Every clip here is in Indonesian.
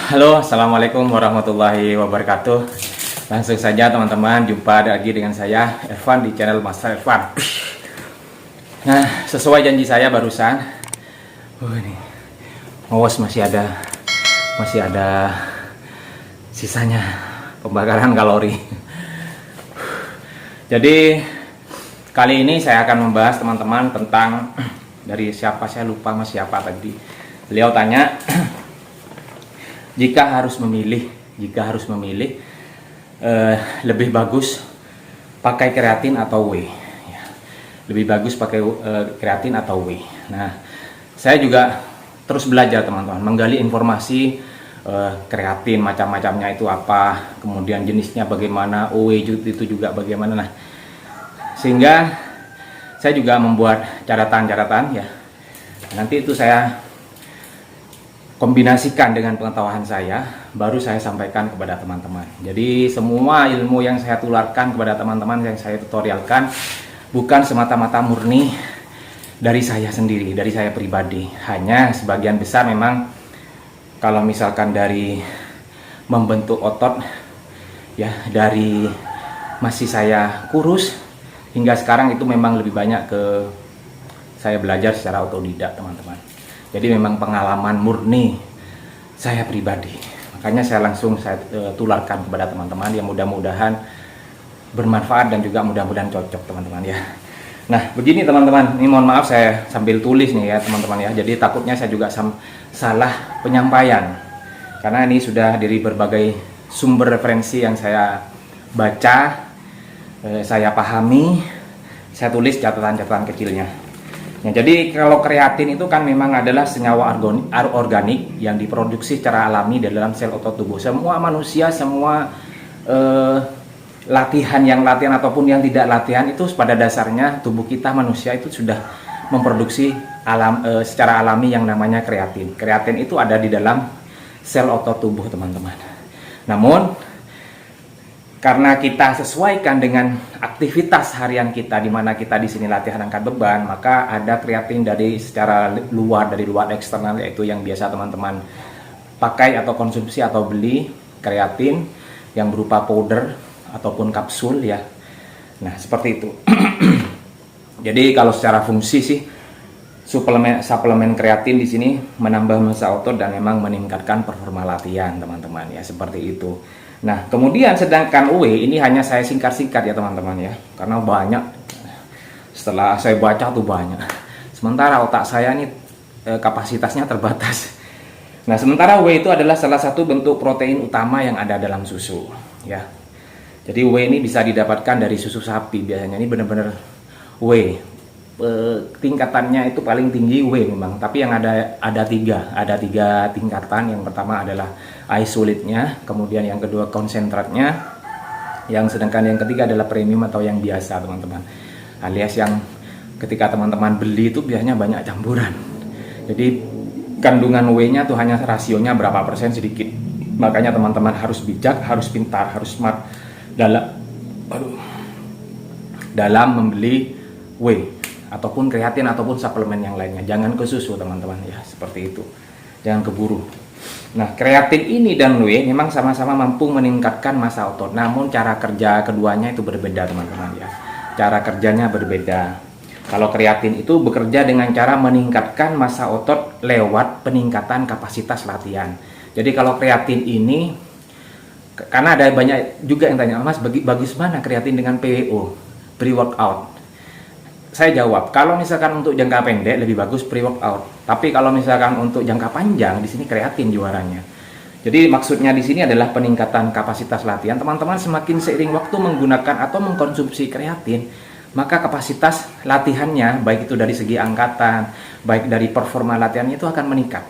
Halo, assalamualaikum warahmatullahi wabarakatuh. Langsung saja teman-teman, jumpa lagi dengan saya Irfan di channel Master Irfan. Nah, sesuai janji saya barusan, ini awas masih ada sisanya pembakaran kalori. Jadi kali ini saya akan membahas teman-teman tentang dari siapa, saya lupa mas siapa tadi. Beliau tanya jika harus memilih lebih bagus pakai kreatin atau whey ya. Lebih bagus pakai kreatin atau whey. Nah, saya juga terus belajar teman-teman, menggali informasi kreatin macam-macamnya itu apa, kemudian jenisnya bagaimana, whey itu juga bagaimana. Nah, sehingga saya juga membuat catatan-catatan ya. Nanti itu saya kombinasikan dengan pengetahuan saya, baru saya sampaikan kepada teman-teman. Jadi semua ilmu yang saya tularkan kepada teman-teman, yang saya tutorialkan, bukan semata-mata murni dari saya sendiri, dari saya pribadi. Hanya sebagian besar memang kalau misalkan dari membentuk otot ya, dari masih saya kurus hingga sekarang, itu memang lebih banyak ke saya belajar secara otodidak teman-teman. Jadi memang pengalaman murni saya pribadi. Makanya saya langsung tularkan kepada teman-teman yang mudah-mudahan bermanfaat dan juga mudah-mudahan cocok teman-teman ya. Nah, begini teman-teman, ini mohon maaf saya sambil tulis nih ya teman-teman ya. Jadi takutnya saya juga salah penyampaian. Karena ini sudah dari berbagai sumber referensi yang saya baca, saya pahami, saya tulis catatan-catatan kecilnya. Nah, jadi kalau kreatin itu kan memang adalah senyawa organik yang diproduksi secara alami di dalam sel otot tubuh. Semua manusia, semua latihan ataupun yang tidak latihan, itu pada dasarnya tubuh kita manusia itu sudah memproduksi secara alami yang namanya kreatin. Kreatin itu ada di dalam sel otot tubuh teman-teman. Namun karena kita sesuaikan dengan aktivitas harian kita, di mana kita di sini latihan angkat beban, maka ada kreatin dari secara luar, dari luar eksternal, yaitu yang biasa teman-teman pakai atau konsumsi atau beli kreatin yang berupa powder ataupun kapsul ya. Nah, seperti itu. Jadi kalau secara fungsi sih suplemen kreatin di sini menambah massa otot dan memang meningkatkan performa latihan teman-teman ya, seperti itu. Nah, kemudian sedangkan whey ini hanya saya singkat-singkat ya teman-teman ya, karena banyak, setelah saya baca tuh banyak. Sementara otak saya ini kapasitasnya terbatas. Nah, sementara whey itu adalah salah satu bentuk protein utama yang ada dalam susu ya. Jadi whey ini bisa didapatkan dari susu sapi biasanya. Ini benar-benar whey, tingkatannya itu paling tinggi whey memang, tapi yang ada tiga tingkatan. Yang pertama adalah isolate-nya, kemudian yang kedua konsentratnya, sedangkan yang ketiga adalah premium atau yang biasa teman-teman, alias yang ketika teman-teman beli itu biasanya banyak campuran. Jadi kandungan whey-nya tuh hanya rasionya berapa persen, sedikit. Makanya teman-teman harus bijak, harus pintar, harus smart dalam membeli whey ataupun kreatin ataupun suplemen yang lainnya. Jangan ke susu teman-teman ya, seperti itu, jangan keburu. Nah, kreatin ini dan whey memang sama-sama mampu meningkatkan massa otot, namun cara kerja keduanya itu berbeda teman-teman ya. Cara kerjanya berbeda. Kalau kreatin itu bekerja dengan cara meningkatkan massa otot lewat peningkatan kapasitas latihan. Jadi kalau kreatin ini, karena ada banyak juga yang tanya, mas bagus mana kreatin dengan PWO, pre-workout? Saya jawab, kalau misalkan untuk jangka pendek lebih bagus pre-workout. Tapi kalau misalkan untuk jangka panjang, di sini kreatin juaranya. Jadi maksudnya di sini adalah peningkatan kapasitas latihan. Teman-teman semakin seiring waktu menggunakan atau mengkonsumsi kreatin, maka kapasitas latihannya, baik itu dari segi angkatan, baik dari performa latihannya, itu akan meningkat.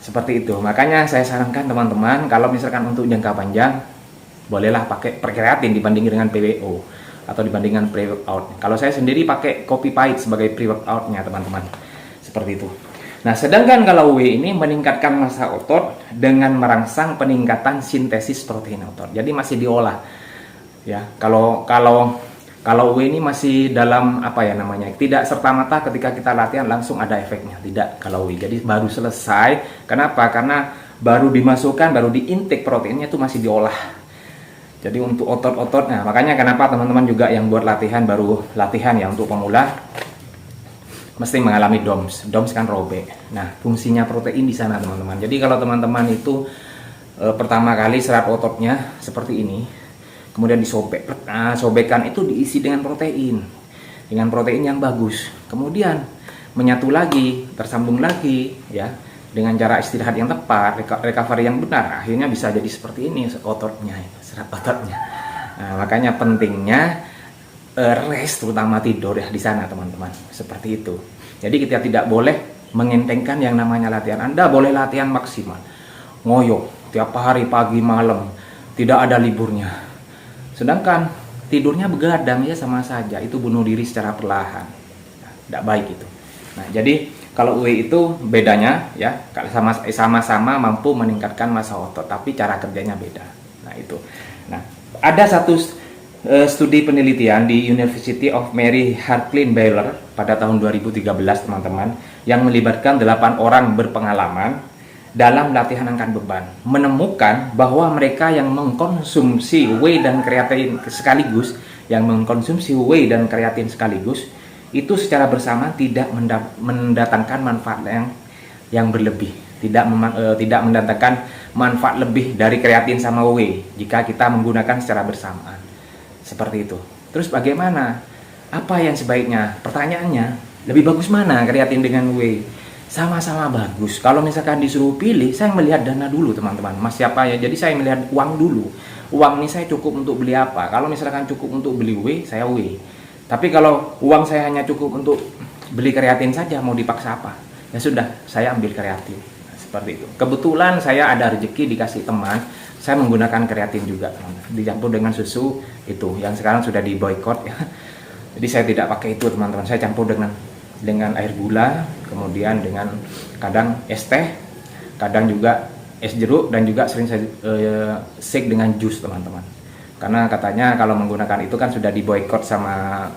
Seperti itu. Makanya saya sarankan teman-teman, kalau misalkan untuk jangka panjang, bolehlah pakai kreatin dibanding dengan PWO atau dibandingkan pre-workout. Kalau saya sendiri pakai kopi pahit sebagai pre-workoutnya teman-teman, seperti itu. Nah, sedangkan kalau whey ini meningkatkan massa otot dengan merangsang peningkatan sintesis protein otot. Jadi masih diolah ya. Kalau whey ini masih dalam apa ya namanya, tidak serta-merta ketika kita latihan langsung ada efeknya, tidak kalau whey. Jadi baru selesai. Kenapa? Karena baru dimasukkan, baru diintake proteinnya itu masih diolah. Jadi untuk otot-ototnya, makanya kenapa teman-teman juga yang buat latihan, baru latihan ya untuk pemula, mesti mengalami DOMS. DOMS kan robek. Nah, fungsinya protein di sana teman-teman. Jadi kalau teman-teman itu pertama kali serap ototnya seperti ini, kemudian disobek, sobekan itu diisi dengan protein yang bagus. Kemudian menyatu lagi, tersambung lagi, ya, dengan cara istirahat yang tepat, recovery yang benar, akhirnya bisa jadi seperti ini ototnya, serap ototnya. Nah, makanya pentingnya rest, terutama tidur ya di sana teman-teman, seperti itu. Jadi kita tidak boleh mengentengkan yang namanya latihan. Anda boleh latihan maksimal, ngoyo tiap hari pagi malam, tidak ada liburnya. Sedangkan tidurnya begadang ya sama saja, itu bunuh diri secara perlahan. Tidak baik itu. Nah, jadi kalau UE itu bedanya ya, sama-sama mampu meningkatkan massa otot, tapi cara kerjanya beda. Nah, itu. Nah, ada satu studi penelitian di University of Mary Harklin Baylor pada tahun 2013 teman-teman, yang melibatkan 8 orang berpengalaman dalam latihan angkat beban, menemukan bahwa mereka yang mengkonsumsi whey dan kreatin sekaligus, itu secara bersama tidak mendatangkan manfaat yang berlebih, tidak mendatangkan manfaat lebih dari kreatin sama whey jika kita menggunakan secara bersamaan. Seperti itu. Terus bagaimana? Apa yang sebaiknya? Pertanyaannya, lebih bagus mana kreatin dengan whey? Sama-sama bagus. Kalau misalkan disuruh pilih, saya melihat dana dulu teman-teman. Mas siapa ya? Jadi saya melihat uang dulu. Uang ini saya cukup untuk beli apa? Kalau misalkan cukup untuk beli whey, saya whey. Tapi kalau uang saya hanya cukup untuk beli kreatin saja, mau dipaksa apa? Ya sudah, saya ambil kreatin. Nah, seperti itu. Kebetulan saya ada rezeki dikasih teman, saya menggunakan kreatin juga, dicampur dengan susu itu yang sekarang sudah diboykot ya. Jadi saya tidak pakai itu teman-teman, saya campur dengan air gula, kemudian dengan kadang es teh, kadang juga es jeruk, dan juga sering saya shake dengan jus teman-teman. Karena katanya kalau menggunakan itu kan sudah diboykot sama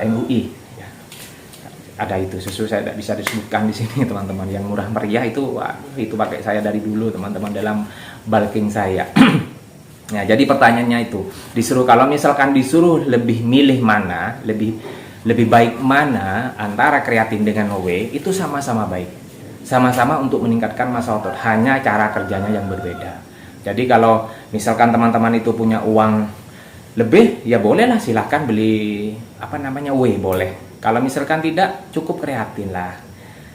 MUI. Ya. Ada itu susu, saya tidak bisa disebutkan di sini teman-teman. Yang murah meriah itu, itu pakai saya dari dulu teman-teman dalam bulking saya. Nah, jadi pertanyaannya itu, kalau misalkan disuruh lebih milih mana, lebih baik mana antara kreatin dengan whey, itu sama-sama baik. Sama-sama untuk meningkatkan massa otot, hanya cara kerjanya yang berbeda. Jadi kalau misalkan teman-teman itu punya uang lebih, ya bolehlah silahkan beli whey, boleh. Kalau misalkan tidak, cukup kreatin lah.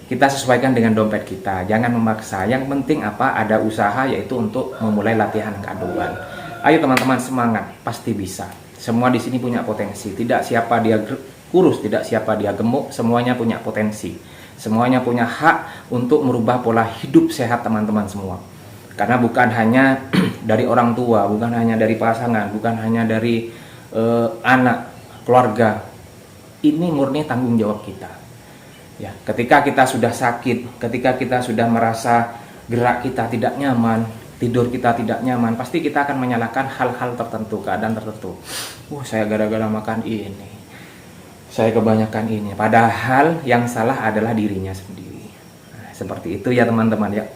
Kita sesuaikan dengan dompet kita, jangan memaksa. Yang penting ada usaha, yaitu untuk memulai latihan angkat beban. Ayo teman-teman, semangat, pasti bisa. Semua di sini punya potensi. Tidak siapa dia kurus, tidak siapa dia gemuk, semuanya punya potensi. Semuanya punya hak untuk merubah pola hidup sehat teman-teman semua. Karena bukan hanya dari orang tua, bukan hanya dari pasangan, bukan hanya dari anak, keluarga. Ini murni tanggung jawab kita. Ya, ketika kita sudah sakit, ketika kita sudah merasa gerak kita tidak nyaman, tidur kita tidak nyaman, pasti kita akan menyalahkan hal-hal tertentu, keadaan tertentu. Saya gara-gara makan ini, saya kebanyakan ini. Padahal yang salah adalah dirinya sendiri. Nah, seperti itu ya teman-teman ya.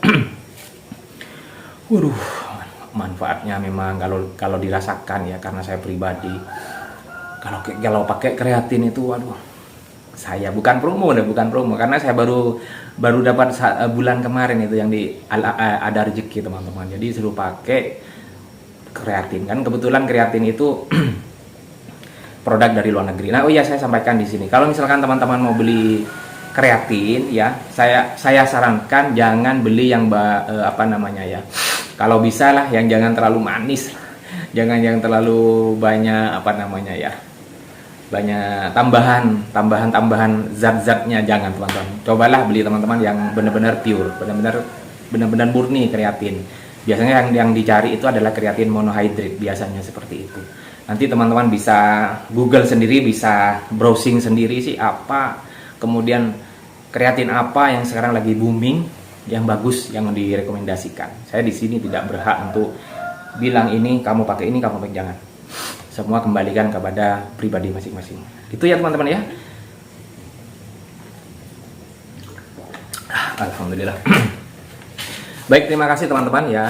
Manfaatnya memang kalau dirasakan ya, karena saya pribadi kalau pakai kreatin itu, saya bukan promo karena saya baru dapat bulan kemarin itu yang ada rezeki teman-teman. Jadi suruh pakai kreatin, kan kebetulan kreatin itu produk dari luar negeri. Nah, saya sampaikan di sini, kalau misalkan teman-teman mau beli kreatin ya, saya sarankan jangan beli yang kalau bisa lah yang jangan terlalu manis, jangan yang terlalu banyak banyak tambahan zat-zatnya, jangan teman-teman. Cobalah beli teman-teman yang benar-benar pure, benar-benar murni kreatin. Biasanya yang dicari itu adalah kreatin monohydrate, biasanya seperti itu. Nanti teman-teman bisa Google sendiri, bisa browsing sendiri kemudian kreatin apa yang sekarang lagi booming, yang bagus, yang direkomendasikan. Saya di sini tidak berhak untuk bilang ini kamu pakai ini, kamu pakai jangan. Semua kembalikan kepada pribadi masing-masing. Itu ya teman-teman ya. Alhamdulillah. Baik, terima kasih teman-teman ya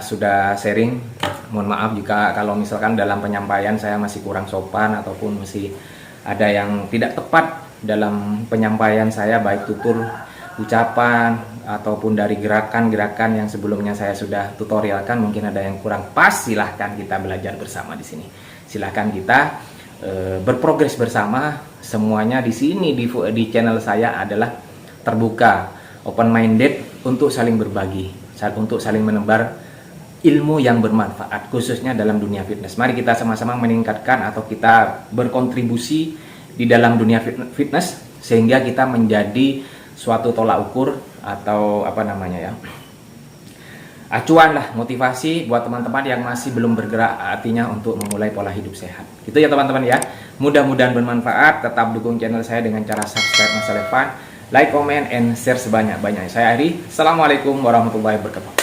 sudah sharing. Mohon maaf jika kalau misalkan dalam penyampaian saya masih kurang sopan ataupun masih ada yang tidak tepat dalam penyampaian saya, baik tutur ucapan ataupun dari gerakan-gerakan yang sebelumnya saya sudah tutorialkan. Mungkin ada yang kurang pas, silahkan kita belajar bersama di sini. Silahkan kita berprogres bersama. Semuanya di sini di channel saya adalah terbuka, open minded, untuk saling berbagi, untuk saling menebar ilmu yang bermanfaat, khususnya dalam dunia fitness. Mari kita sama-sama meningkatkan atau kita berkontribusi di dalam dunia fitness, sehingga kita menjadi suatu tolak ukur atau apa namanya ya, acuan lah, motivasi buat teman-teman yang masih belum bergerak, artinya untuk memulai pola hidup sehat. Gitu ya teman-teman ya. Mudah-mudahan bermanfaat. Tetap dukung channel saya dengan cara subscribe, like, comment, and share sebanyak-banyaknya. Saya Ari. Assalamualaikum warahmatullahi wabarakatuh.